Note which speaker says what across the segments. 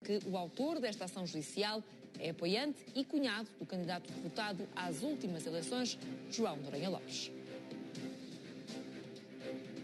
Speaker 1: que o autor desta ação judicial é apoiante e cunhado do candidato derrotado às últimas eleições, João Noronha Lopes.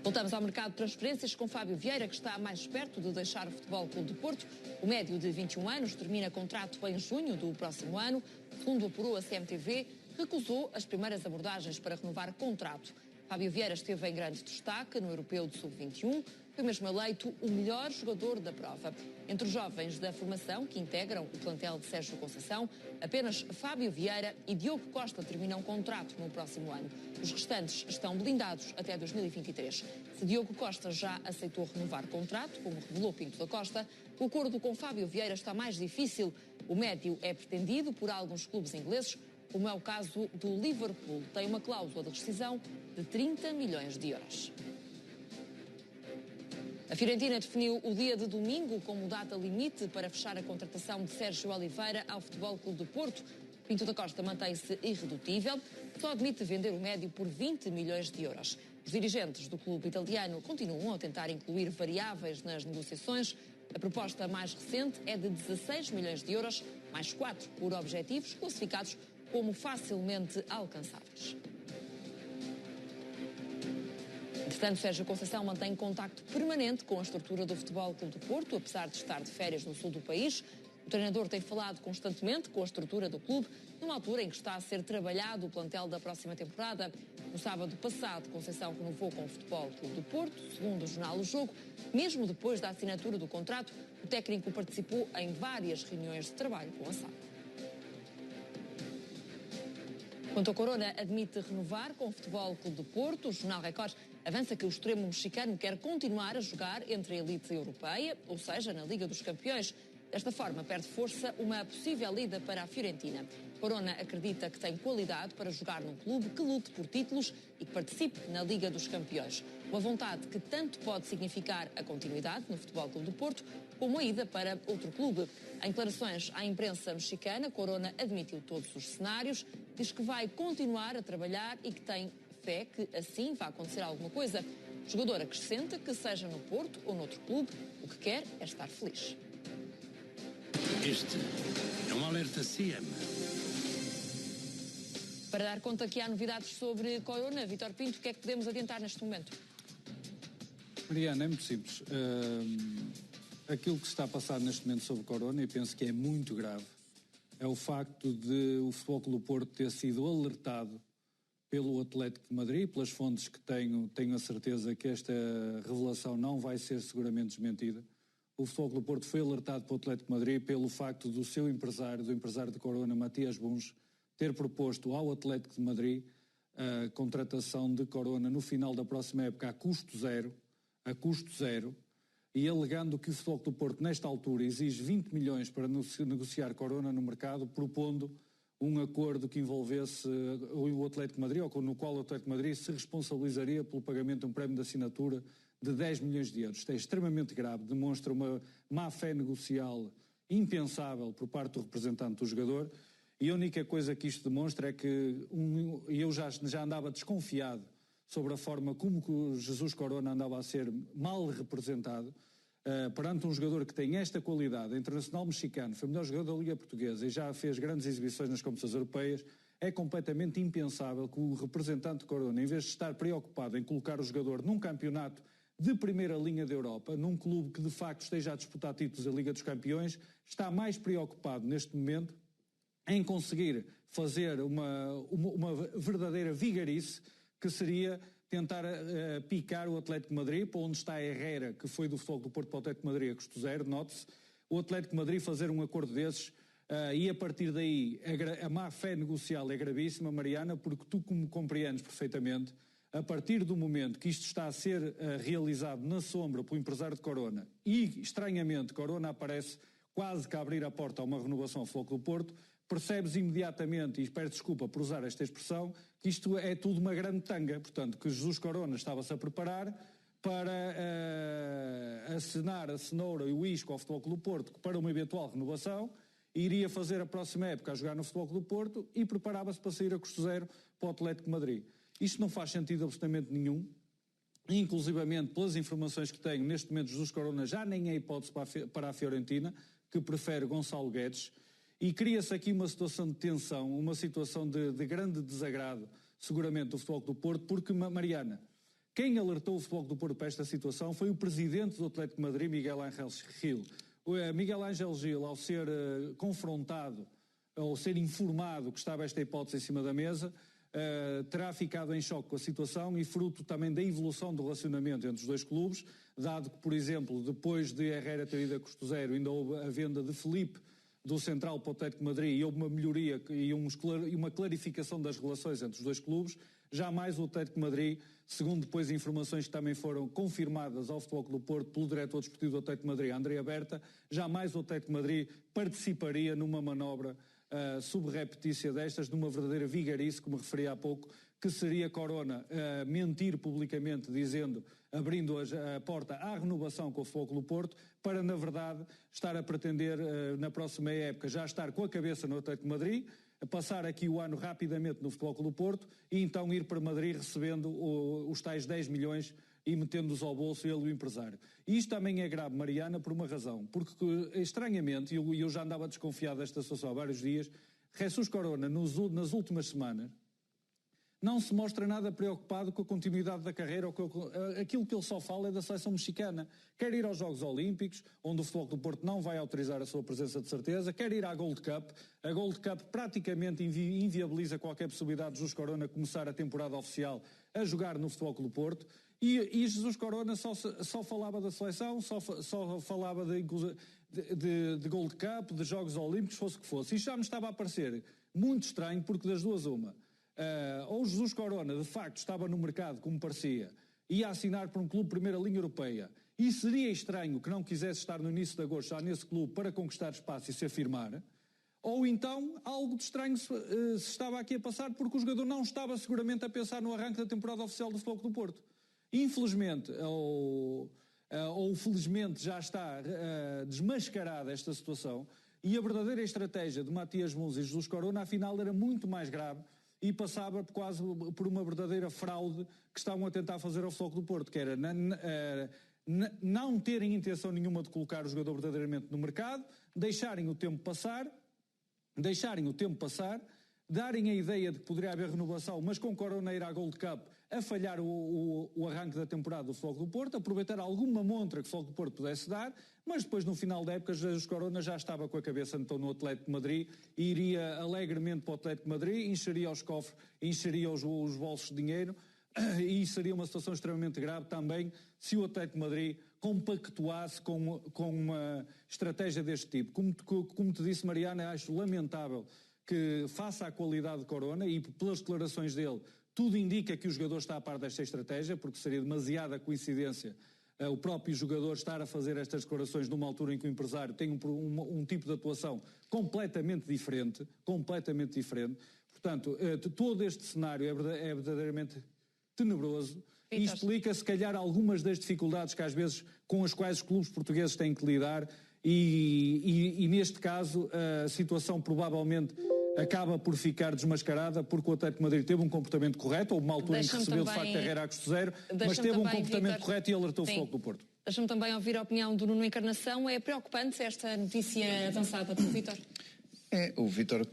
Speaker 1: Voltamos ao mercado de transferências com Fábio Vieira, que está mais perto de deixar o Futebol Clube do Porto. O médio de 21 anos termina contrato em junho do próximo ano. Segundo apurou a CMTV, recusou as primeiras abordagens para renovar contrato. Fábio Vieira esteve em grande destaque no Europeu de Sub-21, foi mesmo eleito o melhor jogador da prova. Entre os jovens da formação que integram o plantel de Sérgio Conceição, apenas Fábio Vieira e Diogo Costa terminam contrato no próximo ano. Os restantes estão blindados até 2023. Se Diogo Costa já aceitou renovar contrato, como revelou Pinto da Costa, o acordo com Fábio Vieira está mais difícil. O médio é pretendido por alguns clubes ingleses, como é o caso do Liverpool. Tem uma cláusula de rescisão de 30 milhões de euros. A Fiorentina definiu o dia de domingo como data limite para fechar a contratação de Sérgio Oliveira ao Futebol Clube do Porto. Pinto da Costa mantém-se irredutível, só admite vender o médio por 20 milhões de euros. Os dirigentes do clube italiano continuam a tentar incluir variáveis nas negociações. A proposta mais recente é de 16 milhões de euros, mais 4 por objetivos classificados como facilmente alcançáveis. Entretanto, Sérgio Conceição mantém contacto permanente com a estrutura do Futebol Clube do Porto, apesar de estar de férias no sul do país. O treinador tem falado constantemente com a estrutura do clube, numa altura em que está a ser trabalhado o plantel da próxima temporada. No sábado passado, Conceição renovou com o Futebol Clube do Porto, segundo o jornal O Jogo. Mesmo depois da assinatura do contrato, o técnico participou em várias reuniões de trabalho com a SAD. Quanto ao Corona, admite renovar com o Futebol Clube do Porto. O jornal Record avança que o extremo mexicano quer continuar a jogar entre a elite europeia, ou seja, na Liga dos Campeões. Desta forma, perde força uma possível ida para a Fiorentina. Corona acredita que tem qualidade para jogar num clube que lute por títulos e que participe na Liga dos Campeões. Uma vontade que tanto pode significar a continuidade no Futebol Clube do Porto, como a ida para outro clube. Em declarações à imprensa mexicana, Corona admitiu todos os cenários, diz que vai continuar a trabalhar e que tem fé que assim vai acontecer alguma coisa. O jogador acrescenta que seja no Porto ou noutro clube, o que quer é estar feliz.
Speaker 2: Este é um alerta CM.
Speaker 1: Para dar conta que há novidades sobre Corona, Vítor Pinto, o que é que podemos adiantar neste momento?
Speaker 3: Mariana, é muito simples. Aquilo que se está a passar neste momento sobre Corona, e penso que é muito grave, é o facto de o Futebol Clube do Porto ter sido alertado pelo Atlético de Madrid, pelas fontes que tenho a certeza que esta revelação não vai ser seguramente desmentida. O Futebol Clube do Porto foi alertado pelo Atlético de Madrid pelo facto do seu empresário, do empresário de Corona, Matias Bunge, ter proposto ao Atlético de Madrid a contratação de Corona no final da próxima época a custo zero, e alegando que o Futebol Clube do Porto, nesta altura, exige 20 milhões para negociar Corona no mercado, propondo um acordo que envolvesse o Atlético de Madrid, ou no qual o Atlético de Madrid se responsabilizaria pelo pagamento de um prémio de assinatura de 10 milhões de euros. Isto é extremamente grave, demonstra uma má-fé negocial impensável por parte do representante do jogador, e a única coisa que isto demonstra é que eu já andava desconfiado sobre a forma como o Jesus Corona andava a ser mal representado, perante um jogador que tem esta qualidade, internacional mexicano, foi o melhor jogador da Liga Portuguesa e já fez grandes exibições nas competições europeias. É completamente impensável que o representante de Corona, em vez de estar preocupado em colocar o jogador num campeonato de primeira linha da Europa, num clube que de facto esteja a disputar títulos da Liga dos Campeões, está mais preocupado neste momento em conseguir fazer uma verdadeira vigarice, que seria tentar picar o Atlético de Madrid, para onde está a Herrera, que foi do Futebol do Porto para o Atlético de Madrid a custo zero, note-se, o Atlético de Madrid fazer um acordo desses, e a partir daí a má-fé negocial é gravíssima, Mariana, porque tu, como compreendes perfeitamente, a partir do momento que isto está a ser realizado na sombra pelo empresário de Corona, e estranhamente Corona aparece quase que a abrir a porta a uma renovação ao Futebol do Porto, percebes imediatamente, e peço desculpa por usar esta expressão, que isto é tudo uma grande tanga. Portanto, que Jesus Corona estava-se a preparar para acenar a cenoura e o isco ao Futebol Clube do Porto para uma eventual renovação, iria fazer a próxima época a jogar no Futebol Clube do Porto e preparava-se para sair a custo zero para o Atlético de Madrid. Isto não faz sentido absolutamente nenhum. Inclusivamente, pelas informações que tenho, neste momento Jesus Corona já nem é hipótese para a Fiorentina, que prefere Gonçalo Guedes, e cria-se aqui uma situação de tensão, uma situação de grande desagrado, seguramente, do Futebol Clube do Porto, porque, Mariana, quem alertou o Futebol Clube do Porto para esta situação foi o presidente do Atlético de Madrid, Miguel Ángel Gil. Miguel Ángel Gil, ao ser confrontado, ao ser informado que estava esta hipótese em cima da mesa, terá ficado em choque com a situação e fruto também da evolução do relacionamento entre os dois clubes, dado que, por exemplo, depois de Herrera ter ido a custo zero, ainda houve a venda de Felipe do Central para o Atlético de Madrid e houve uma melhoria e uma clarificação das relações entre os dois clubes. Jamais o Atlético de Madrid, segundo depois informações que também foram confirmadas ao Futebol Clube do Porto pelo diretor desportivo do Atlético de Madrid, André Berta, jamais o Atlético de Madrid participaria numa manobra subreptícia destas, numa verdadeira vigarice, como referi há pouco, que seria Corona mentir publicamente, dizendo, abrindo a porta à renovação com o Futebol Clube do Porto, para, na verdade, estar a pretender, na próxima época, já estar com a cabeça no Atlético de Madrid, passar aqui o ano rapidamente no Futebol Clube do Porto e então ir para Madrid recebendo os tais 10 milhões e metendo-os ao bolso ele, o empresário. E isto também é grave, Mariana, por uma razão, porque estranhamente, e eu já andava desconfiado desta situação há vários dias, Jesus Corona, nas últimas semanas, não se mostra nada preocupado com a continuidade da carreira, ou aquilo que ele só fala é da seleção mexicana. Quer ir aos Jogos Olímpicos, onde o Futebol do Porto não vai autorizar a sua presença de certeza, quer ir à Gold Cup. A Gold Cup praticamente inviabiliza qualquer possibilidade de Jesus Corona começar a temporada oficial a jogar no Futebol do Porto. E Jesus Corona só falava da seleção, só falava de Gold Cup, de Jogos Olímpicos, fosse o que fosse. Isto já me estava a parecer muito estranho, porque das duas uma. Ou Jesus Corona, de facto, estava no mercado, como parecia, ia assinar por um clube de primeira linha europeia, e seria estranho que não quisesse estar no início de agosto já nesse clube para conquistar espaço e se afirmar, ou então algo de estranho se estava aqui a passar, porque o jogador não estava seguramente a pensar no arranque da temporada oficial do Futebol do Porto. Infelizmente, ou felizmente, já está desmascarada esta situação, e a verdadeira estratégia de Matias Muns e Jesus Corona, afinal, era muito mais grave e passava quase por uma verdadeira fraude que estavam a tentar fazer ao Futebol do Porto, que era não terem intenção nenhuma de colocar o jogador verdadeiramente no mercado, deixarem o tempo passar, darem a ideia de que poderia haver renovação, mas com Corona ir à Gold Cup a falhar o arranque da temporada do Futebol do Porto, aproveitar alguma montra que o Futebol do Porto pudesse dar, mas depois no final da época Jesus Corona já estava com a cabeça então no Atlético de Madrid e iria alegremente para o Atlético de Madrid, encheria os cofres, encheria os bolsos de dinheiro, e seria uma situação extremamente grave também se o Atlético de Madrid compactuasse com uma estratégia deste tipo. Como te disse, Mariana, acho lamentável que, face à qualidade de Corona e pelas declarações dele, tudo indica que o jogador está a par desta estratégia, porque seria demasiada coincidência o próprio jogador estar a fazer estas declarações numa altura em que o empresário tem um tipo de atuação completamente diferente. Portanto, todo este cenário é verdadeiramente tenebroso e explica, se calhar, algumas das dificuldades que às vezes com as quais os clubes portugueses têm que lidar e neste caso a situação provavelmente acaba por ficar desmascarada porque o Atlético de Madrid teve um comportamento correto, houve uma altura em que recebeu de facto a Herrera a custo zero, mas teve um comportamento correto e alertou o Futebol do Porto.
Speaker 1: Deixa-me também ouvir a opinião do Nuno Encarnação. É preocupante esta notícia avançada pelo Vítor?
Speaker 4: O Vítor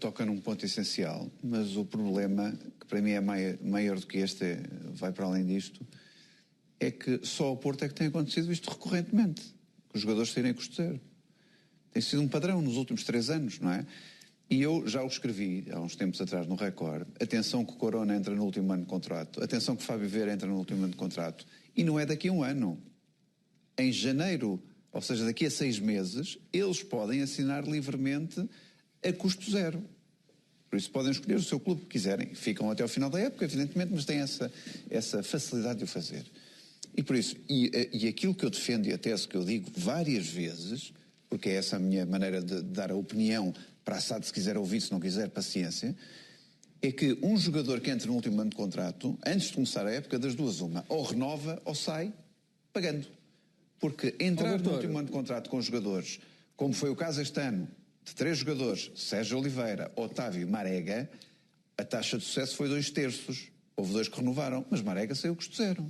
Speaker 4: toca num ponto essencial, mas o problema, que para mim é maior do que este, vai para além disto, é que só ao Porto é que tem acontecido isto recorrentemente, que os jogadores saírem a custo zero. Tem sido um padrão nos últimos 3 anos, não é? E eu já o escrevi há uns tempos atrás no Record. Atenção que o Corona entra no último ano de contrato. Atenção que o Fábio Vieira entra no último ano de contrato. E não é daqui a um ano. Em janeiro, ou seja, daqui a 6 meses, eles podem assinar livremente a custo zero. Por isso podem escolher o seu clube que quiserem. Ficam até ao final da época, evidentemente, mas têm essa facilidade de o fazer. E por isso, e aquilo que eu defendo e a tese que eu digo várias vezes, porque é essa a minha maneira de dar a opinião, para a SAD, se quiser ouvir, se não quiser, paciência, é que um jogador que entra no último ano de contrato, antes de começar a época, das duas uma, ou renova ou sai pagando. Porque entrar no último ano de contrato com jogadores, como foi o caso este ano, de 3 jogadores, Sérgio Oliveira, Otávio e Marega, a taxa de sucesso foi 2/3. Houve 2 que renovaram, mas Marega saiu custo zero.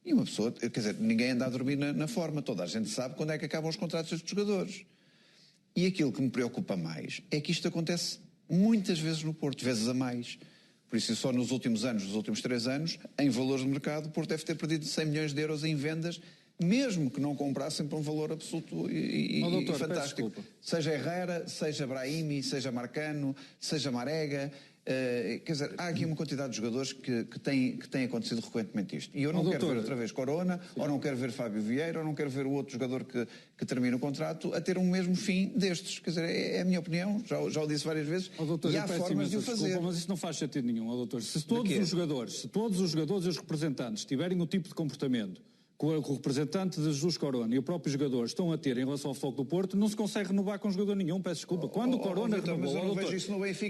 Speaker 4: E uma pessoa, quer dizer, ninguém anda a dormir na forma, toda a gente sabe quando é que acabam os contratos destes jogadores. E aquilo que me preocupa mais é que isto acontece muitas vezes no Porto, vezes a mais. Por isso, só nos últimos anos, nos últimos 3 anos, em valores de mercado, o Porto deve ter perdido 100 milhões de euros em vendas, mesmo que não comprassem por um valor absoluto e fantástico. Seja Herrera, seja Brahimi, seja Marcano, seja Marega. Quer dizer, há aqui uma quantidade de jogadores que tem acontecido recorrentemente isto. E eu não quero ver outra vez Corona, ou não quero ver Fábio Vieira, ou não quero ver o outro jogador que termina o contrato a ter um mesmo fim destes. Quer dizer, é a minha opinião, já o disse várias vezes,
Speaker 3: doutor,
Speaker 4: e há formas de o fazer.
Speaker 3: Desculpa, mas isso não faz sentido nenhum, doutor. Se todos os jogadores e os representantes tiverem o tipo de comportamento que o representante de Jesus Corona e o próprio jogador estão a ter em relação ao Foco do Porto, não se consegue renovar com jogador nenhum, peço desculpa. Quando o Corona renovou,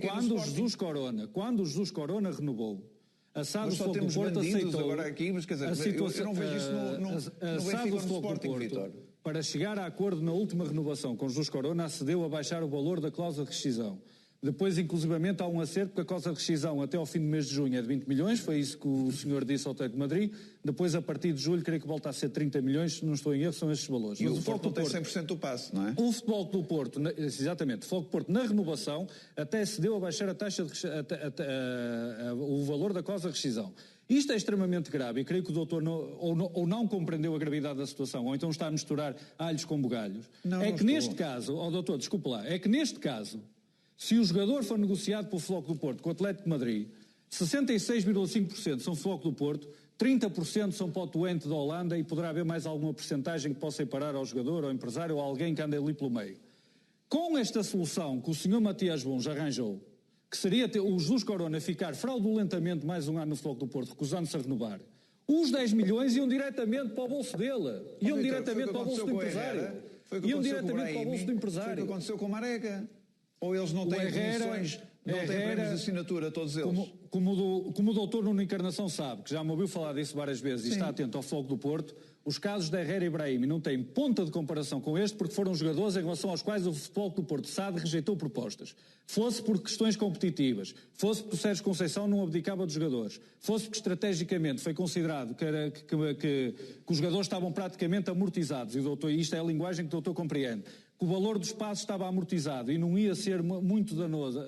Speaker 3: quando o Jesus Corona renovou, a SAD do Foco do Porto aceitou
Speaker 4: agora aqui, mas quer dizer, eu não vejo isso no Benfica ou no Sporting, Vítor.
Speaker 3: Para chegar a acordo na última renovação com Jesus Corona, acedeu a baixar o valor da cláusula de rescisão. Depois, inclusivamente, há um acerto, porque a cláusula de rescisão até ao fim do mês de junho é de 20 milhões, foi isso que o senhor disse ao Atlético de Madrid. Depois, a partir de julho, creio que volta a ser 30 milhões, se não estou em erro, são estes valores.
Speaker 4: E mas o Porto tem 100% do passe, não é?
Speaker 3: O Futebol do Porto, exatamente, o Futebol do Porto, na renovação, até cedeu a baixar a taxa o valor da cláusula de rescisão. Isto é extremamente grave e creio que o doutor não compreendeu a gravidade da situação, ou então está a misturar alhos com bugalhos. Neste caso, doutor, desculpe lá, é que neste caso, se o jogador for negociado pelo Futebol do Porto com o Atlético de Madrid, 66,5% são Futebol do Porto, 30% são para o Twente da Holanda e poderá haver mais alguma porcentagem que possa ir parar ao jogador, ao empresário ou alguém que anda ali pelo meio. Com esta solução que o senhor Matias Bons arranjou, que seria o Jesus Corona ficar fraudulentamente mais um ano no Futebol do Porto, recusando-se a renovar, os 10 milhões iam diretamente para o bolso dele, iam diretamente para o bolso do empresário. Iam diretamente para o bolso do empresário.
Speaker 4: Foi o que aconteceu com o Marega. Ou eles não têm comissões, não têm prémios de assinatura, todos eles?
Speaker 3: Como o doutor Nuno Encarnação sabe, que já me ouviu falar disso várias vezes e está atento ao Fogo do Porto, os casos de Herrera e Brahimi não têm ponta de comparação com este, porque foram jogadores em relação aos quais o Futebol do Porto SAD rejeitou propostas. Fosse por questões competitivas, fosse porque o Sérgio Conceição não abdicava dos jogadores, fosse porque estrategicamente foi considerado que os jogadores estavam praticamente amortizados, e isto é a linguagem que o doutor compreende, que o valor dos passos estava amortizado e não ia ser muito danosa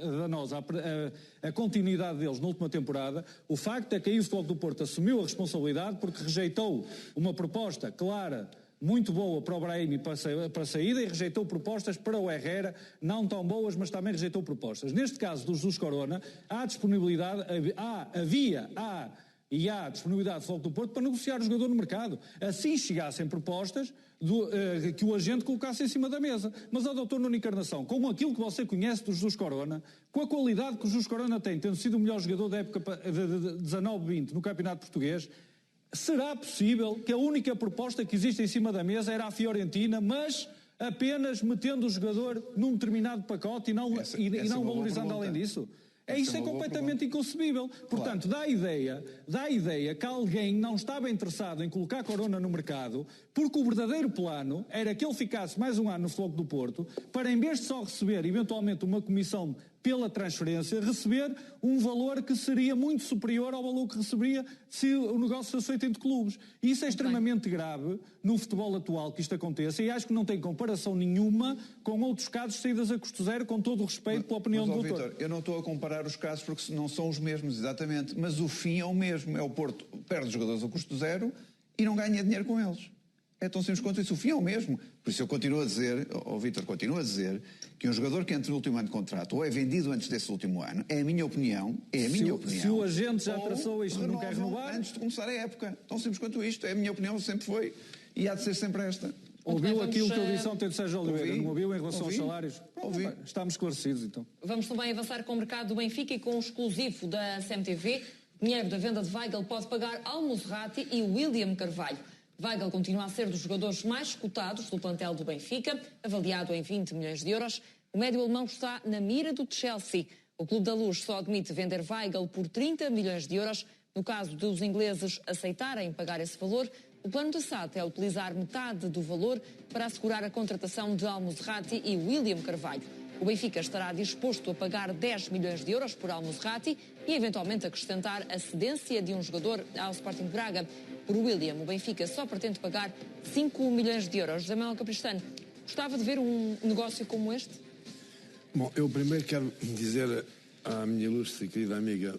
Speaker 3: a continuidade deles na última temporada. O facto é que aí o Futebol do Porto assumiu a responsabilidade porque rejeitou uma proposta clara, muito boa para o Brahimi para a saída, e rejeitou propostas para o Herrera, não tão boas, mas também rejeitou propostas. Neste caso do Jesus Corona, há disponibilidade, há disponibilidade do Futebol do Porto para negociar o jogador no mercado. Assim chegassem propostas que o agente colocasse em cima da mesa. Mas ao doutor Nuno Encarnação, com aquilo que você conhece do Jesus Corona, com a qualidade que o Jesus Corona tem, tendo sido o melhor jogador da época de 19-20 no Campeonato Português, será possível que a única proposta que existe em cima da mesa era a Fiorentina, mas apenas metendo o jogador num determinado pacote e não valorizando além disso? Isso é completamente inconcebível. Portanto, dá a ideia que alguém não estava interessado em colocar Corona no mercado, porque o verdadeiro plano era que ele ficasse mais um ano no Futebol do Porto, para em vez de só receber eventualmente uma comissão pela transferência, receber um valor que seria muito superior ao valor que receberia se o negócio fosse feito entre clubes. E isso é extremamente grave no futebol atual que isto aconteça, e acho que não tem comparação nenhuma com outros casos de saídas a custo zero, com todo o respeito pela opinião do doutor.
Speaker 4: Vítor, eu não estou a comparar os casos porque não são os mesmos, exatamente, mas o fim é o mesmo. É o Porto perde os jogadores a custo zero e não ganha dinheiro com eles. É tão simples quanto isso. O fim é o mesmo. Por isso eu continuo a dizer, Vítor, continuo a dizer que um jogador que entra no último ano de contrato ou é vendido antes desse último ano, é a minha opinião,
Speaker 3: Se o agente já traçou isto e não quer renovar...
Speaker 4: antes de começar a época. Tão simples quanto isto. É a minha opinião, sempre foi e há de ser sempre esta.
Speaker 3: Ouviu aquilo que eu disse ontem de Sérgio Oliveira, não ouviu em relação aos salários?
Speaker 4: Ouvi.
Speaker 3: Estamos esclarecidos, então.
Speaker 1: Vamos também avançar com o mercado do Benfica e com o exclusivo da CMTV. Dinheiro da venda de Weigl pode pagar Al-Musrati e William Carvalho. Weigl continua a ser dos jogadores mais cotados do plantel do Benfica, avaliado em 20 milhões de euros. O médio alemão está na mira do Chelsea. O Clube da Luz só admite vender Weigl por 30 milhões de euros. No caso dos ingleses aceitarem pagar esse valor, o plano da SAD é utilizar metade do valor para assegurar a contratação de Al-Musrati e William Carvalho. O Benfica estará disposto a pagar 10 milhões de euros por Al-Musrati e eventualmente acrescentar a cedência de um jogador ao Sporting de Braga. Por William, o Benfica só pretende pagar 5 milhões de euros. José Manuel Capristano, Gostava de ver um negócio como este?
Speaker 5: Bom, eu primeiro quero dizer à minha ilustre e querida amiga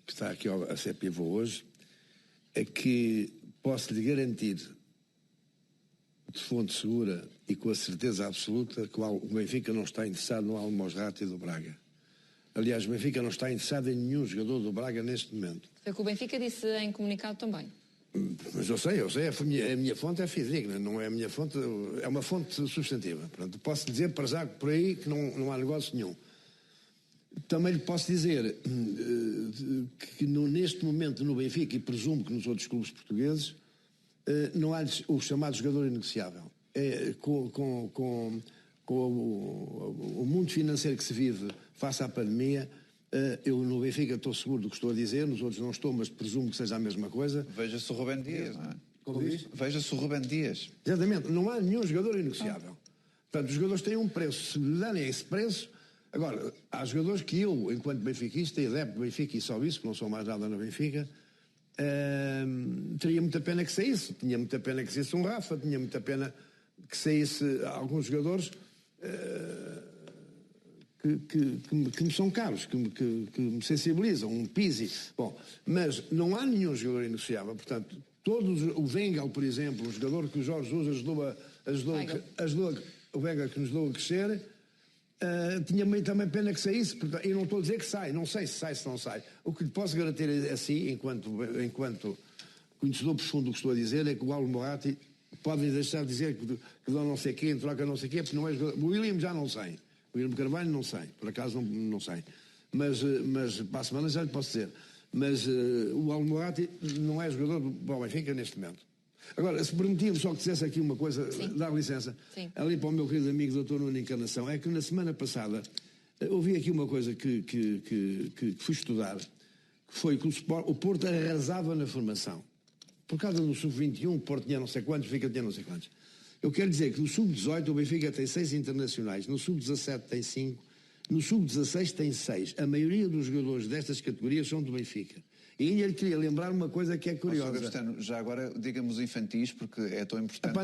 Speaker 5: que está aqui a ser pivô hoje, é que posso lhe garantir de fonte segura e com a certeza absoluta que o Benfica não está interessado no Al-Mosrati do Braga. Aliás, o Benfica não está interessado em nenhum jogador do Braga neste momento.
Speaker 1: Foi o que o Benfica disse em comunicado também.
Speaker 5: Mas eu sei, a minha fonte é fidedigna, não é a minha fonte, é uma fonte substantiva. Portanto, posso dizer para já por aí que não há negócio nenhum. Também lhe posso dizer que neste momento no Benfica, e presumo que nos outros clubes portugueses, não há o chamado jogador inegociável. Com o mundo financeiro que se vive face à pandemia, eu no Benfica estou seguro do que estou a dizer, nos outros não estou, mas presumo que seja a mesma coisa.
Speaker 4: Veja-se o Rubén Dias, não é?
Speaker 5: Como diz?
Speaker 4: Veja-se o Rubén Dias.
Speaker 5: Exatamente, não há nenhum jogador inegociável. Portanto, os jogadores têm um preço, se lhe darem esse preço. Agora, há jogadores que eu, enquanto benfiquista e adepto do Benfica, e só isso, que não sou mais nada no Benfica, teria muita pena que saísse. Tinha muita pena que saísse um Rafa, tinha muita pena que saísse alguns jogadores que me são caros, que me sensibilizam, um Pizzi. Bom, mas não há nenhum jogador inegociável. Portanto, todos, o Wenger, por exemplo, o jogador que o Jorge Jesus ajudou o Wenger que nos ajudou a crescer, tinha também pena que saísse. Portanto, eu não estou a dizer que sai, não sei se sai, se não sai. O que lhe posso garantir a si, enquanto conhecedor profundo do que estou a dizer, é que o Al-Mosrati pode deixar de dizer que dá não sei quê, troca não sei quê, porque não é jogador. O William já não sei. O William Carvalho não sei, por acaso não sei. Mas para a semana já lhe posso dizer. Mas o Al-Mosrati não é jogador do Benfica neste momento. Agora, se permitir só que dissesse aqui uma coisa, dá licença, ali para o meu querido amigo Dr. Nuno Encarnação, é que na semana passada ouvi aqui uma coisa que fui estudar, que foi que o Porto arrasava na formação. Por causa do Sub-21, o Porto tinha não sei quantos, o Benfica tinha não sei quantos. Eu quero dizer que no Sub-18 o Benfica tem 6 internacionais, no Sub-17 tem 5, no Sub-16 tem 6. A maioria dos jogadores destas categorias são do Benfica. E ainda lhe queria lembrar uma coisa que é curiosa.
Speaker 4: Gastano, já agora diga-me os infantis, porque é tão importante.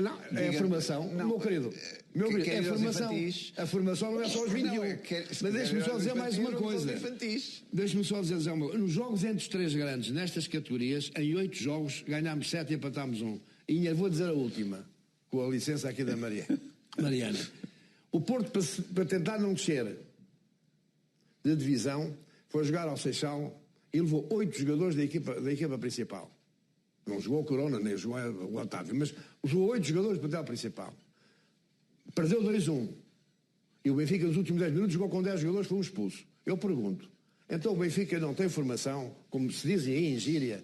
Speaker 5: Não, é a formação, meu querido. É a formação. A formação não é só os 21. Mas deixe-me só dizer mais uma coisa. Deixe-me só dizer uma coisa. Nos jogos entre os 3 grandes, nestas categorias, em 8 jogos, ganhámos 7 e empatámos 1. E ainda vou dizer a última, com a licença aqui da Mariana. O Porto, para tentar não descer de divisão, foi jogar ao Seixal e levou 8 jogadores da equipa principal. Não jogou o Corona, nem jogou o Otávio, mas levou 8 jogadores para o principal. Perdeu 2-1. E o Benfica, nos últimos 10 minutos, jogou com 10 jogadores, foi um expulso. Eu pergunto, então o Benfica não tem formação, como se dizem aí em gíria,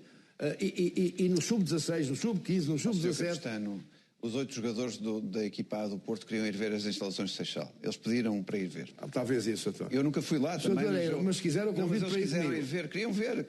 Speaker 5: e no Sub-16, no Sub-15, no Sub-17...
Speaker 4: Os 8 jogadores da equipa A do Porto queriam ir ver as instalações de Seixal. Eles pediram para ir ver.
Speaker 5: Talvez isso, doutor.
Speaker 4: Eu nunca fui lá também.
Speaker 5: Mas se quiser, eu convido para ir
Speaker 4: quiseram ir ver. Queriam ver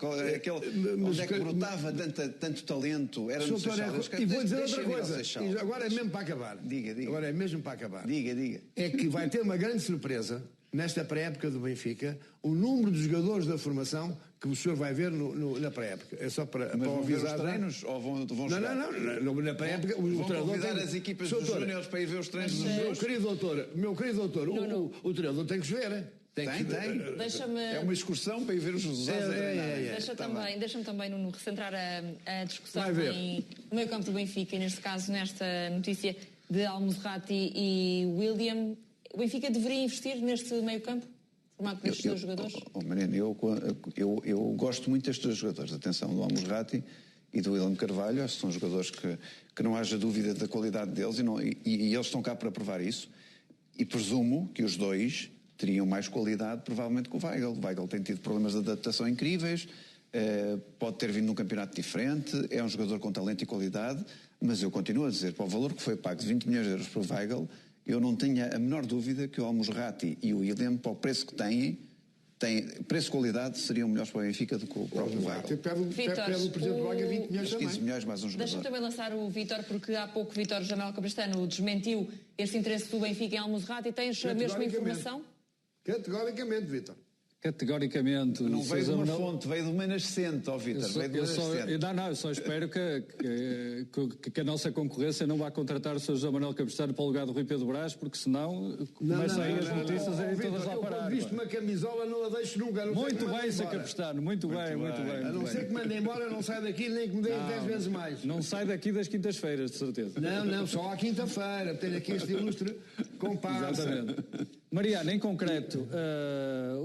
Speaker 4: onde é que brotava tanto talento. Era no Seixal.
Speaker 5: E vou dizer outra coisa. Agora é mesmo para acabar.
Speaker 4: Diga.
Speaker 5: Agora é mesmo para acabar.
Speaker 4: Diga.
Speaker 5: É que vai ter uma grande surpresa, nesta pré-época do Benfica, o número de jogadores da formação que o senhor vai ver na pré-época. É só para avisar.
Speaker 4: Os treinos ou vão jogar?
Speaker 5: Não. Na pré-época
Speaker 4: vão convidar as equipas dos júniores para ir ver os treinos dos
Speaker 5: meu querido doutor, o treinador tem que ver.
Speaker 4: Tem. É uma excursão para ir ver os resultados.
Speaker 1: Deixa-me também, Nuno, recentrar a discussão no meio campo do Benfica, e neste caso, nesta notícia de Al-Mosrati e William. O Benfica deveria investir neste meio campo? Formado por estes 2 jogadores?
Speaker 4: Mariana, eu gosto muito destes 2 jogadores. Atenção, do Al-Mosrati e do William Carvalho. Acho que são jogadores que não haja dúvida da qualidade deles e eles estão cá para provar isso. E presumo que os 2 teriam mais qualidade, provavelmente, que o Weigl. O Weigl tem tido problemas de adaptação incríveis, pode ter vindo num campeonato diferente, é um jogador com talento e qualidade, mas eu continuo a dizer, para o valor que foi pago de 20 milhões de euros para o Weigl, eu não tenho a menor dúvida que o Al-Mosrati e o William, para o preço que têm preço e qualidade, seriam melhores para o Benfica do que o próprio Weigl.
Speaker 5: Pede o presidente do Braga 20 milhões também.
Speaker 4: 15 milhões mais um jogador.
Speaker 1: Deixa-me também lançar o Vítor, porque há pouco o Vítor Jamel Cabrestano desmentiu este interesse do Benfica em Al-Mosrati. Tens a mesma informação?
Speaker 5: Categoricamente, Vítor.
Speaker 3: Categoricamente.
Speaker 4: Não veio de uma fonte, veio de uma nascente, Vítor.
Speaker 3: Eu só espero que a nossa concorrência não vá contratar o Sr. José Manuel Capistrano para o lugar do Rui Pedro Brás, porque senão começam aí as notícias a ir todas lá parar.
Speaker 5: Eu visto uma camisola, não a deixo nunca.
Speaker 3: Muito bem, Sr. Capistrano, muito bem.
Speaker 5: A não ser que mande embora, não sai daqui nem que me dê 10 vezes mais.
Speaker 3: Não sai daqui das quintas-feiras, de certeza.
Speaker 5: Não, só à quinta-feira. Tenho aqui este ilustre comparsa.
Speaker 3: Exatamente. Mariana, em concreto,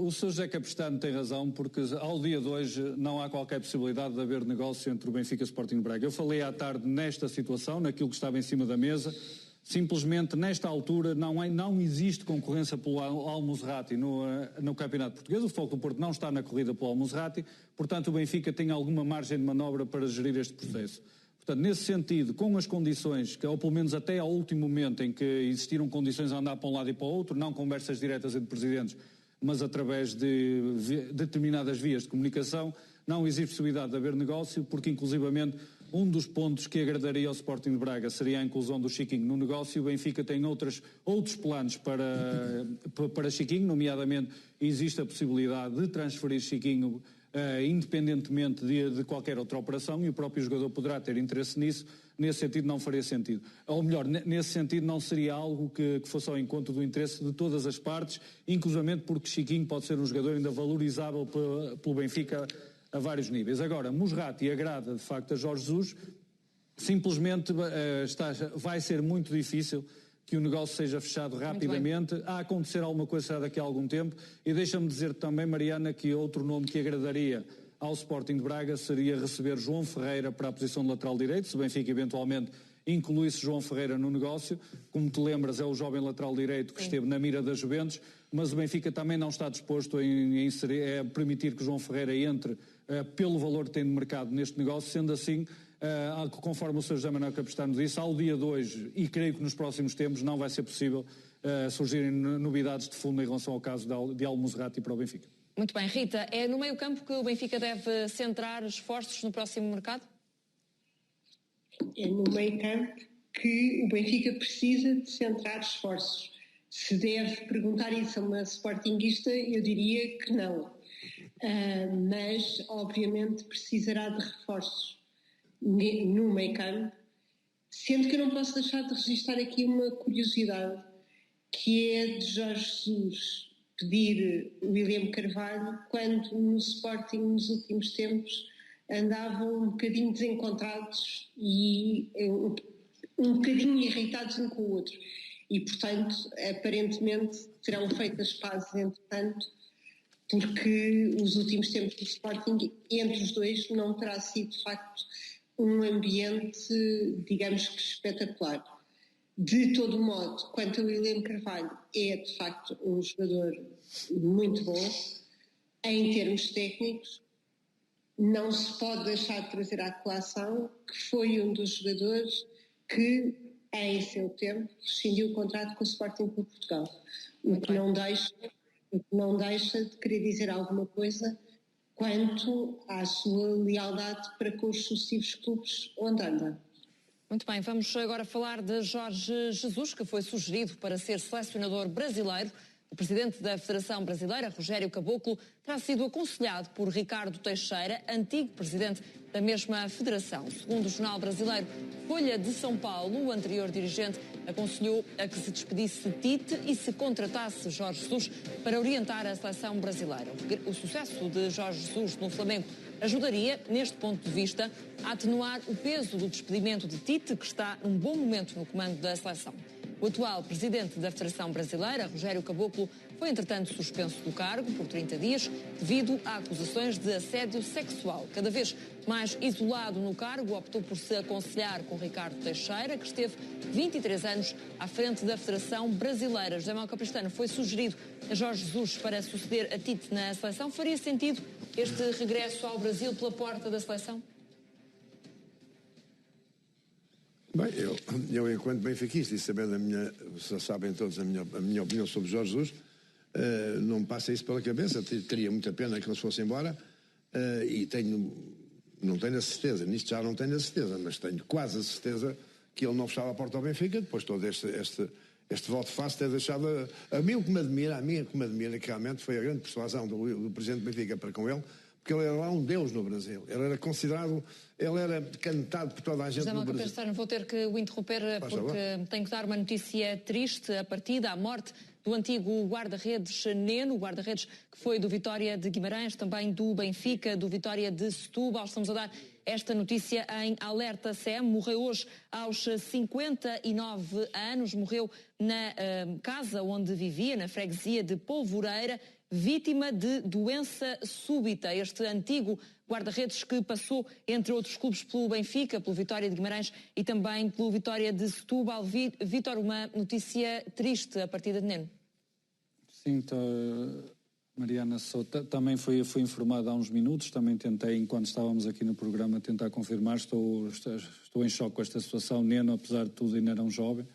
Speaker 3: o Sr. José Capistrano tem razão, porque ao dia de hoje não há qualquer possibilidade de haver negócio entre o Benfica e o Sporting Braga. Eu falei à tarde nesta situação, naquilo que estava em cima da mesa. Simplesmente, nesta altura, não existe concorrência pelo Al-Musrati no Campeonato Português. O Futebol do Porto não está na corrida pelo Al-Musrati, portanto o Benfica tem alguma margem de manobra para gerir este processo. Portanto, nesse sentido, com as condições, ou pelo menos até ao último momento em que existiram condições a andar para um lado e para o outro, não conversas diretas entre presidentes, mas através de determinadas vias de comunicação, não existe possibilidade de haver negócio, porque inclusivamente um dos pontos que agradaria ao Sporting de Braga seria a inclusão do Chiquinho no negócio. O Benfica tem outros planos para Chiquinho, nomeadamente existe a possibilidade de transferir Chiquinho independentemente de qualquer outra operação, e o próprio jogador poderá ter interesse nisso. Nesse sentido não faria sentido. Ou melhor, nesse sentido não seria algo que fosse ao encontro do interesse de todas as partes, inclusivamente porque Chiquinho pode ser um jogador ainda valorizável pelo Benfica a vários níveis. Agora, Musrati agrada de facto a Jorge Jesus, simplesmente vai ser muito difícil que o negócio seja fechado rapidamente. A acontecer alguma coisa será daqui a algum tempo. E deixa-me dizer também, Mariana, que outro nome que agradaria ao Sporting de Braga seria receber João Ferreira para a posição de lateral direito, se o Benfica eventualmente incluísse João Ferreira no negócio. Como te lembras, é o jovem lateral direito que esteve na mira da Juventus, mas o Benfica também não está disposto a permitir que João Ferreira entre pelo valor que tem de mercado neste negócio. Sendo assim, conforme o Sr. José Manuel Capistrano disse, ao dia de hoje, e creio que nos próximos tempos, não vai ser possível surgirem novidades de fundo em relação ao caso de Al-Musrati para o Benfica.
Speaker 1: Muito bem. Rita, é no meio-campo que o Benfica deve centrar esforços no próximo mercado?
Speaker 6: É no meio-campo que o Benfica precisa de centrar esforços. Se deve perguntar isso a uma sportinguista, eu diria que não. Mas, obviamente, precisará de reforços no meio-campo, sendo que eu não posso deixar de registrar aqui uma curiosidade, que é de Jorge Jesus pedir William Carvalho quando no Sporting nos últimos tempos andavam um bocadinho desencontrados e um bocadinho irritados um com o outro. E, portanto, aparentemente terão feito as pazes, entretanto, porque os últimos tempos do Sporting, entre os dois, não terá sido, de facto, um ambiente, digamos que espetacular. De todo modo, quanto a William Carvalho, é, de facto, um jogador muito bom. Em termos técnicos, não se pode deixar de trazer à colação que foi um dos jogadores que, em seu tempo, rescindiu o contrato com o Sporting Clube Portugal. O que não deixa de querer dizer alguma coisa quanto à sua lealdade para com os sucessivos clubes onde anda.
Speaker 1: Muito bem, vamos agora falar de Jorge Jesus, que foi sugerido para ser selecionador brasileiro. O presidente da Federação Brasileira, Rogério Caboclo, terá sido aconselhado por Ricardo Teixeira, antigo presidente da mesma federação. Segundo o jornal brasileiro Folha de São Paulo, o anterior dirigente aconselhou a que se despedisse Tite e se contratasse Jorge Jesus para orientar a seleção brasileira. O sucesso de Jorge Jesus no Flamengo ajudaria, neste ponto de vista, a atenuar o peso do despedimento de Tite, que está num bom momento no comando da seleção. O atual presidente da Federação Brasileira, Rogério Caboclo, foi entretanto suspenso do cargo por 30 dias devido a acusações de assédio sexual. Cada vez mais isolado no cargo, optou por se aconselhar com Ricardo Teixeira, que esteve 23 anos à frente da Federação Brasileira. José Manuel Capistrano foi sugerido a Jorge Jesus para suceder a Tite na seleção. Faria sentido este regresso ao Brasil pela porta da seleção?
Speaker 5: Bem, eu enquanto benfiquista e sabendo já sabem todos a minha opinião sobre Jorge Jesus, não me passa isso pela cabeça. Teria muita pena que eles fossem embora e não tenho a certeza, nisto já não tenho a certeza, mas tenho quase a certeza que ele não fechava a porta ao Benfica, depois todo este Este voto fácil é deixado a mim o que me admira, que realmente foi a grande persuasão do presidente Benfica para com ele, porque ele era lá um deus no Brasil. Ele era considerado, ele era cantado por toda a gente no Brasil.
Speaker 1: José Manuel, vou ter que o interromper porque tenho que dar uma notícia triste, a partida, a morte do antigo guarda-redes Neno, o guarda-redes que foi do Vitória de Guimarães, também do Benfica, do Vitória de Setúbal. Estamos a dar esta notícia em Alerta CM. Morreu hoje aos 59 anos, morreu na casa onde vivia, na freguesia de Polvoreira, vítima de doença súbita. Este antigo guarda-redes que passou, entre outros clubes, pelo Benfica, pelo Vitória de Guimarães e também pelo Vitória de Setúbal. Vítor, uma notícia triste, a partida de Neno.
Speaker 3: Sim, Mariana, também fui informado há uns minutos, também tentei, enquanto estávamos aqui no programa, tentar confirmar, estou em choque com esta situação. Neno, apesar de tudo, ainda era um jovem.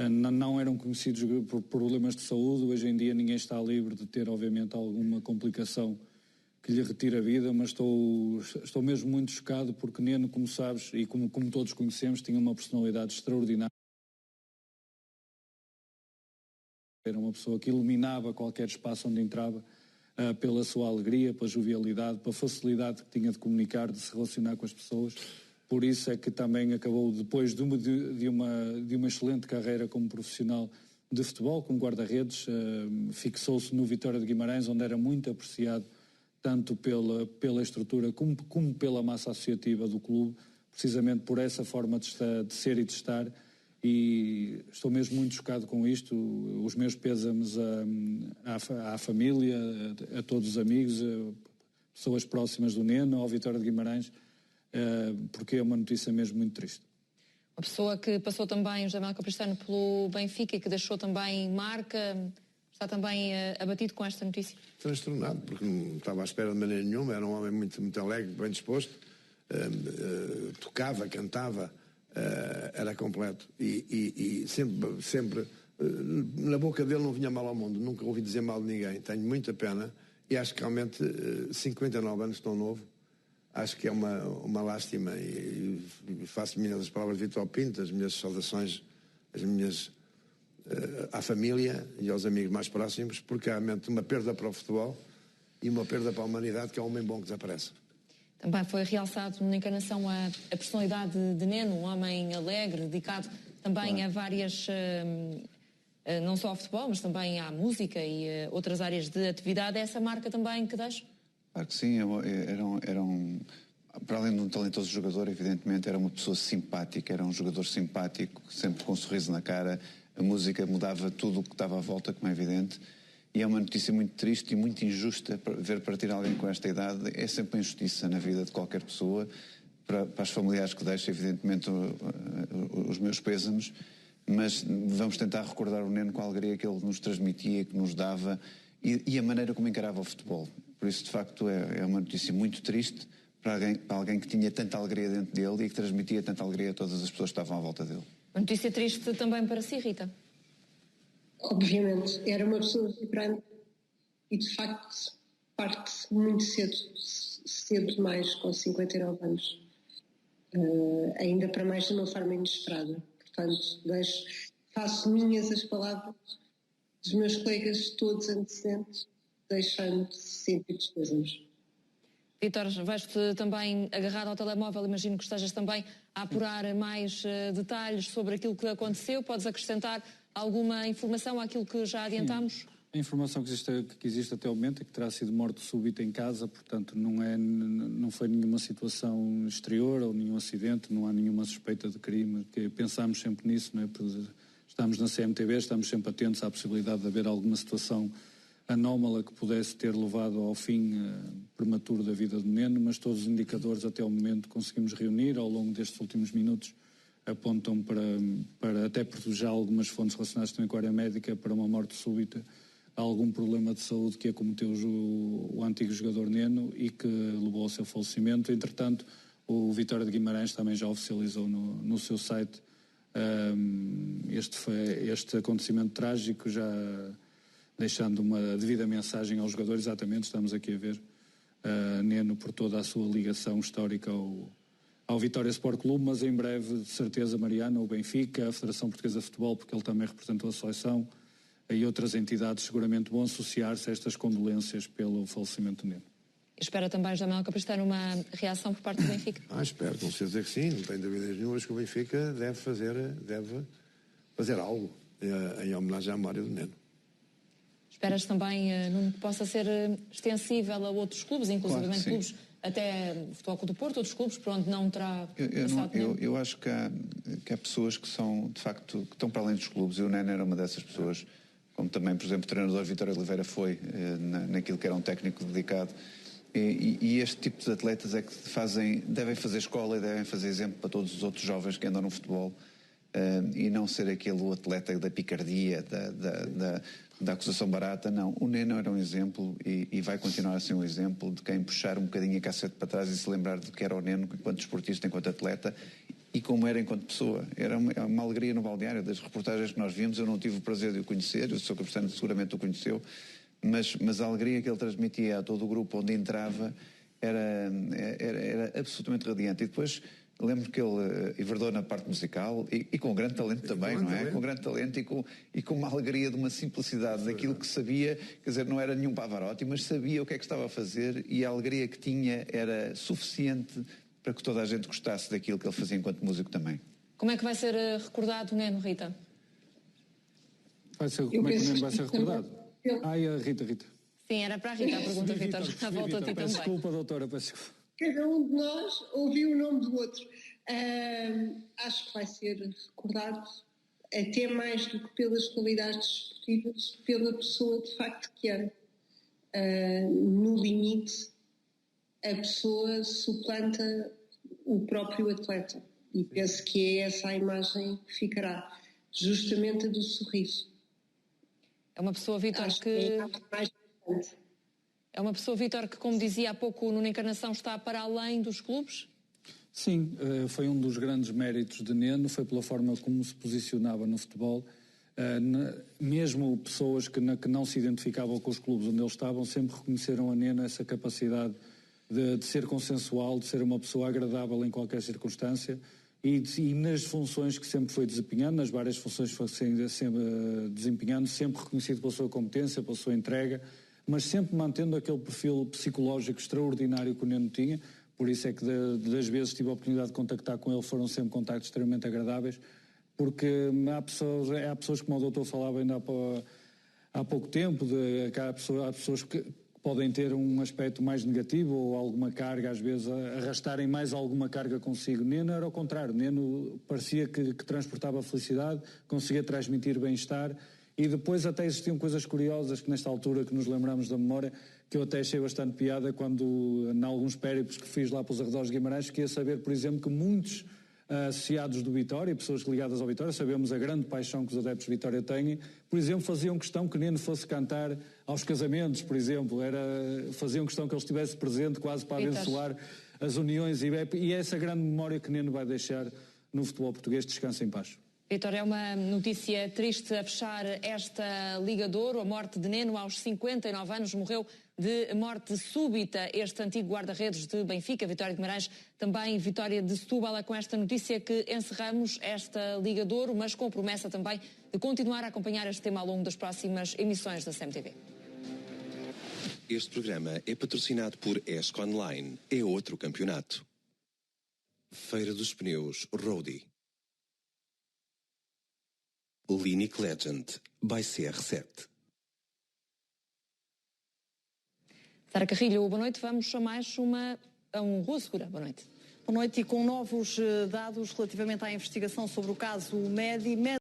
Speaker 3: Não eram conhecidos por problemas de saúde. Hoje em dia ninguém está livre de ter, obviamente, alguma complicação que lhe retire a vida, mas estou mesmo muito chocado porque Neno, como sabes, e como todos conhecemos, tinha uma personalidade extraordinária. Era uma pessoa que iluminava qualquer espaço onde entrava, pela sua alegria, pela jovialidade, pela facilidade que tinha de comunicar, de se relacionar com as pessoas. Por isso é que também acabou, depois de uma excelente carreira como profissional de futebol, como guarda-redes, fixou-se no Vitória de Guimarães, onde era muito apreciado, tanto pela estrutura como pela massa associativa do clube, precisamente por essa forma de ser e de estar. E estou mesmo muito chocado com isto. Os meus pêsames à família, a todos os amigos, pessoas próximas do Neno, ao Vitória de Guimarães, porque é uma notícia mesmo muito triste.
Speaker 1: Uma pessoa que passou também, José Manuel Capistrano, pelo Benfica e que deixou também marca, está também abatido com esta notícia?
Speaker 5: Transtornado, porque não estava à espera de maneira nenhuma. Era um homem muito, muito alegre, bem disposto, tocava, cantava, era completo e sempre na boca dele não vinha mal ao mundo, nunca ouvi dizer mal de ninguém. Tenho muita pena e acho que realmente 59 anos tão novo, acho que é uma lástima e faço minhas as palavras de Vítor Pinto, as minhas saudações, as minhas à família e aos amigos mais próximos, porque há realmente uma perda para o futebol e uma perda para a humanidade, que é um homem bom que desaparece.
Speaker 1: Também foi realçado na encarnação a personalidade de Neno, um homem alegre, dedicado também a várias, não só ao futebol, mas também à música e outras áreas de atividade. É essa marca também que deixa?
Speaker 4: Claro que sim, para além de um talentoso jogador, evidentemente, era uma pessoa simpática, era um jogador simpático, sempre com um sorriso na cara. A música mudava tudo o que estava à volta, como é evidente. E é uma notícia muito triste e muito injusta ver partir alguém com esta idade. É sempre uma injustiça na vida de qualquer pessoa. Para os familiares que deixo, evidentemente, os meus pêsames. Mas vamos tentar recordar o Neno com a alegria que ele nos transmitia, que nos dava e a maneira como encarava o futebol. Por isso, de facto, é uma notícia muito triste para alguém que tinha tanta alegria dentro dele e que transmitia tanta alegria a todas as pessoas que estavam à volta dele.
Speaker 1: Uma notícia triste também para si, Rita?
Speaker 6: Obviamente, era uma pessoa vibrante e, de facto, parte muito cedo demais, com 59 anos. Ainda para mais de uma forma inesperada. Portanto, faço minhas as palavras dos meus colegas todos antecedentes, deixando sentidos pêsames.
Speaker 1: Vítor, vais-te também agarrado ao telemóvel, imagino que estejas também a apurar mais detalhes sobre aquilo que aconteceu. Podes acrescentar alguma informação àquilo que já adiantámos?
Speaker 3: Sim. A informação que existe até o momento é que terá sido morte súbita em casa, portanto não foi nenhuma situação exterior ou nenhum acidente, não há nenhuma suspeita de crime, que pensámos sempre nisso, não é? Estamos na CMTV, estamos sempre atentos à possibilidade de haver alguma situação anómala que pudesse ter levado ao fim prematuro da vida do Neno, mas todos os indicadores até o momento conseguimos reunir ao longo destes últimos minutos apontam para até por já algumas fontes relacionadas também com a área médica, para uma morte súbita, algum problema de saúde que acometeu o antigo jogador Neno e que levou ao seu falecimento. Entretanto, o Vitória de Guimarães também já oficializou no seu site este acontecimento trágico, já deixando uma devida mensagem aos jogadores. Exatamente, estamos aqui a ver Neno por toda a sua ligação histórica ao Vitória Sport Clube, mas em breve, de certeza, Mariana, o Benfica, a Federação Portuguesa de Futebol, porque ele também representou a seleção, e outras entidades seguramente vão associar-se a estas condolências pelo falecimento do Neno.
Speaker 1: Espera também, Jamel Capistrano, uma reação por parte do Benfica?
Speaker 5: Espero, com certeza que sim, não tenho dúvidas nenhumas que o Benfica deve fazer algo em homenagem à memória do Neno.
Speaker 1: Esperas também, Nuno, que possa ser extensível a outros clubes, inclusive
Speaker 4: Claro,
Speaker 1: clubes, até o Futebol Clube do Porto, outros clubes, por onde não terá passado Neno?
Speaker 4: Eu acho que há pessoas que são, de facto, que estão para além dos clubes, e o Neno era uma dessas pessoas, como também, por exemplo, o treinador Vítor Oliveira foi, naquilo que era um técnico dedicado. E este tipo de atletas é que devem fazer escola e devem fazer exemplo para todos os outros jovens que andam no futebol, e não ser aquele atleta da picardia, da acusação barata. Não, o Neno era um exemplo e vai continuar a ser um exemplo de quem puxar um bocadinho a cassete para trás e se lembrar de que era o Neno enquanto desportista, enquanto atleta, e como era enquanto pessoa. Era uma alegria no balneário. Das reportagens que nós vimos, eu não tive o prazer de o conhecer, o Sr. Capistrano seguramente o conheceu, mas a alegria que ele transmitia a todo o grupo onde entrava era absolutamente radiante. E depois lembro que ele enverdou na parte musical e com grande talento também, não é? Com grande talento e com uma alegria de uma simplicidade daquilo que sabia, quer dizer, não era nenhum Pavarotti, mas sabia o que é que estava a fazer, e a alegria que tinha era suficiente para que toda a gente gostasse daquilo que ele fazia enquanto músico também.
Speaker 1: Como é que vai ser recordado o Neno, Rita?
Speaker 3: Como é que o Neno vai ser recordado? Rita.
Speaker 1: Sim, era para a Rita a pergunta, Vítor. À volta a ti também.
Speaker 3: Desculpa, doutora, peço desculpa.
Speaker 6: Cada um de nós ouviu o nome do outro. Acho que vai ser recordado, até mais do que pelas qualidades desportivas, pela pessoa de facto que era. No limite, a pessoa suplanta o próprio atleta. E penso que é essa a imagem que ficará, justamente a do sorriso.
Speaker 1: É uma pessoa, Vítor, É uma pessoa, Vítor, que, como dizia há pouco, Nuno Encarnação, está para além dos clubes?
Speaker 3: Sim, foi um dos grandes méritos de Neno, foi pela forma como se posicionava no futebol. Mesmo pessoas que não se identificavam com os clubes onde eles estavam, sempre reconheceram a Neno essa capacidade de ser consensual, de ser uma pessoa agradável em qualquer circunstância, e nas funções que sempre foi desempenhando, nas várias funções que foi sempre desempenhando, sempre reconhecido pela sua competência, pela sua entrega, mas sempre mantendo aquele perfil psicológico extraordinário que o Neno tinha. Por isso é que das vezes tive a oportunidade de contactar com ele, foram sempre contactos extremamente agradáveis, porque há pessoas como o doutor falava ainda há pouco tempo, há pessoas que podem ter um aspecto mais negativo ou alguma carga, às vezes arrastarem mais alguma carga consigo. Neno era ao contrário, Neno parecia que transportava felicidade, conseguia transmitir bem-estar, e depois até existiam coisas curiosas que nesta altura que nos lembramos da memória, que eu até achei bastante piada quando, em alguns périplos que fiz lá pelos arredores de Guimarães, fiquei a saber, por exemplo, que muitos associados do Vitória, pessoas ligadas ao Vitória, sabemos a grande paixão que os adeptos de Vitória têm, por exemplo, faziam questão que Neno fosse cantar aos casamentos, por exemplo, faziam questão que ele estivesse presente quase para abençoar as uniões, e é essa grande memória que Neno vai deixar no futebol português. Descansa em paz.
Speaker 1: Vítor, é uma notícia triste a fechar esta Liga de Ouro. A morte de Neno aos 59 anos, morreu de morte súbita este antigo guarda-redes de Benfica, Vitória de Guimarães, também Vitória de Setúbal. É com esta notícia que encerramos esta Liga de Ouro, mas com promessa também de continuar a acompanhar este tema ao longo das próximas emissões da CMTV.
Speaker 7: Este programa é patrocinado por ESC Online. É outro campeonato. Feira dos Pneus Roadie. Linic Legend by CR7.
Speaker 1: Sara Carrilho, boa noite. Vamos a mais um Rua Segura. Boa noite.
Speaker 8: Boa noite, e com novos dados relativamente à investigação sobre o caso Medi.